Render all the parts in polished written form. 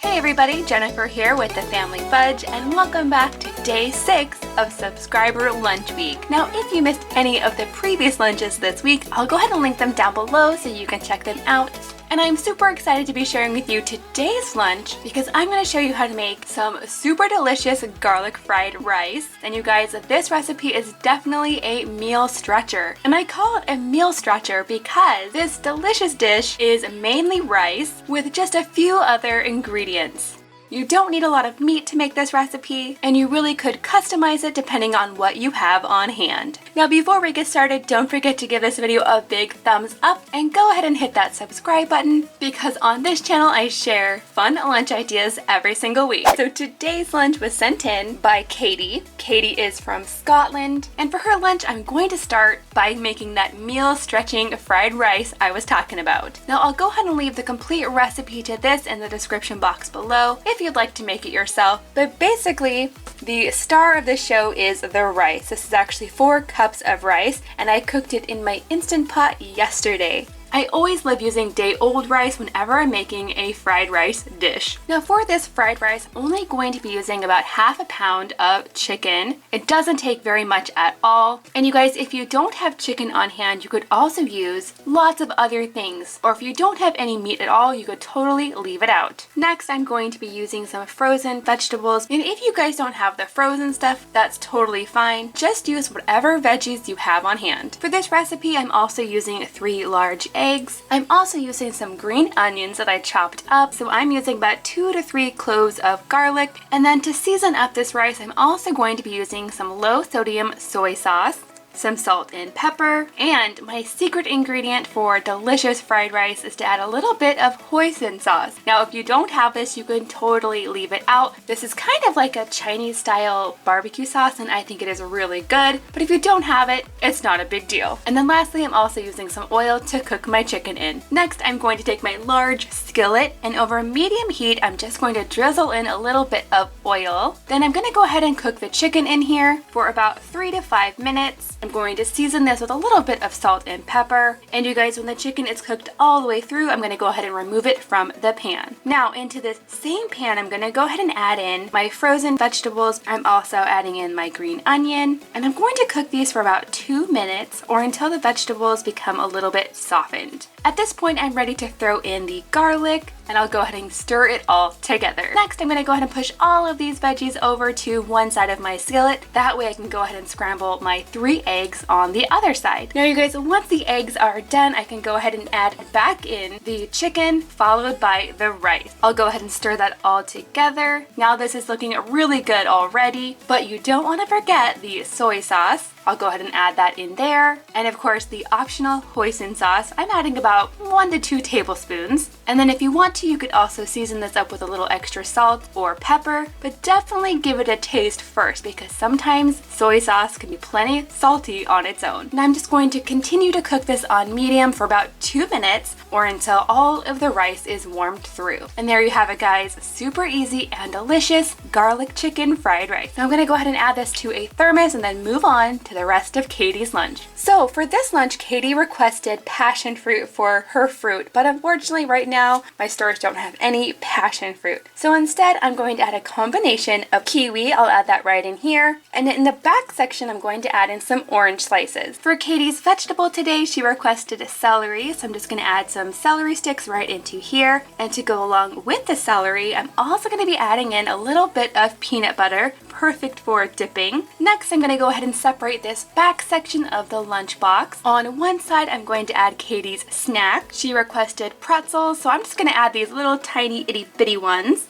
Hey everybody, Jennifer here with the Family Fudge, and welcome back to day 6 of Subscriber Lunch Week. Now, if you missed any of the previous lunches this week, I'll go ahead and link them down below so you can check them out. And I'm super excited to be sharing with you today's lunch because I'm going to show you how to make some super delicious garlic fried rice. And you guys, this recipe is definitely a meal stretcher. And I call it a meal stretcher because this delicious dish is mainly rice with just a few other ingredients. You don't need a lot of meat to make this recipe, and you really could customize it depending on what you have on hand. Now before we get started, don't forget to give this video a big thumbs up and go ahead and hit that subscribe button because on this channel I share fun lunch ideas every single week. So today's lunch was sent in by Katie. Katie is from Scotland, and for her lunch I'm going to start by making that meal stretching fried rice I was talking about. Now I'll go ahead and leave the complete recipe to this in the description box below if you'd like to make it yourself, but basically the star of the show is the rice. This is actually 4 cups of rice, and I cooked it in my Instant Pot yesterday. I always love using day-old rice whenever I'm making a fried rice dish. Now for this fried rice, I'm only going to be using about half a pound of chicken. It doesn't take very much at all. And you guys, if you don't have chicken on hand, you could also use lots of other things. Or if you don't have any meat at all, you could totally leave it out. Next, I'm going to be using some frozen vegetables. And if you guys don't have the frozen stuff, that's totally fine. Just use whatever veggies you have on hand. For this recipe, I'm also using 3 large eggs. I'm also using some green onions that I chopped up, so I'm using about 2 to 3 cloves of garlic. And then to season up this rice, I'm also going to be using some low sodium soy sauce, some salt and pepper, and my secret ingredient for delicious fried rice is to add a little bit of hoisin sauce. Now if you don't have this, you can totally leave it out. This is kind of like a Chinese style barbecue sauce, and I think it is really good, but if you don't have it, it's not a big deal. And then lastly, I'm also using some oil to cook my chicken in. Next, I'm going to take my large skillet, and over medium heat, I'm just going to drizzle in a little bit of oil. Then I'm going to go ahead and cook the chicken in here for about 3 to 5 minutes. I'm going to season this with a little bit of salt and pepper. And you guys, when the chicken is cooked all the way through, I'm going to go ahead and remove it from the pan. Now into this same pan, I'm going to go ahead and add in my frozen vegetables. I'm also adding in my green onion, and I'm going to cook these for about 2 minutes or until the vegetables become a little bit softened. At this point, I'm ready to throw in the garlic, and I'll go ahead and stir it all together. Next, I'm going to go ahead and push all of these veggies over to one side of my skillet. That way I can go ahead and scramble my 3 eggs on the other side. Now you guys, once the eggs are done, I can go ahead and add back in the chicken followed by the rice. I'll go ahead and stir that all together. Now this is looking really good already, but you don't want to forget the soy sauce. I'll go ahead and add that in there. And of course, the optional hoisin sauce, I'm adding about 1 to 2 tablespoons. And then if you want to, you could also season this up with a little extra salt or pepper, but definitely give it a taste first because sometimes soy sauce can be plenty salty on its own. And I'm just going to continue to cook this on medium for about 2 minutes or until all of the rice is warmed through. And there you have it, guys. Super easy and delicious garlic chicken fried rice. Now I'm gonna go ahead and add this to a thermos and then move on to the rest of Katie's lunch. So for this lunch, Katie requested passion fruit for her fruit, but unfortunately right now my stores don't have any passion fruit. So instead, I'm going to add a combination of kiwi. I'll add that right in here. And in the back section, I'm going to add in some orange slices. For Katie's vegetable today, she requested celery, so I'm just going to add some celery sticks right into here. And to go along with the celery, I'm also going to be adding in a little bit of peanut butter, perfect for dipping. Next, I'm going to go ahead and separate this back section of the lunchbox. On one side, I'm going to add Katie's snack. She requested pretzels, so I'm just going to add these little tiny itty bitty ones.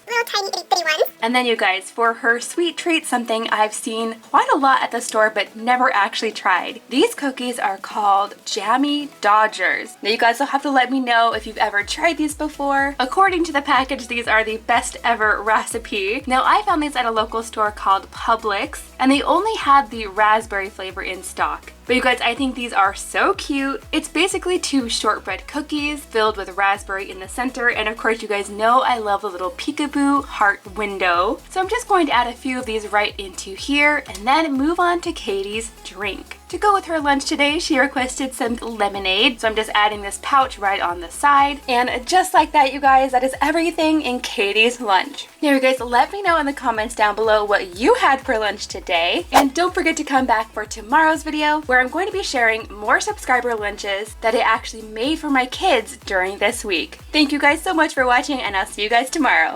And then you guys, for her sweet treat, something I've seen quite a lot at the store but never actually tried. These cookies are called Jammie Dodgers. Now you guys will have to let me know if you've ever tried these before. According to the package, these are the best ever recipe. Now I found these at a local store called Publix, and they only had the raspberry flavor in stock. But you guys, I think these are so cute. It's basically 2 shortbread cookies filled with raspberry in the center, and of course you guys know I love the little peekaboo heart window go. So I'm just going to add a few of these right into here and then move on to Katie's drink. To go with her lunch today, she requested some lemonade, so I'm just adding this pouch right on the side. And just like that, you guys, that is everything in Katie's lunch. Now, you guys, let me know in the comments down below what you had for lunch today. And don't forget to come back for tomorrow's video, where I'm going to be sharing more subscriber lunches that I actually made for my kids during this week. Thank you guys so much for watching, and I'll see you guys tomorrow.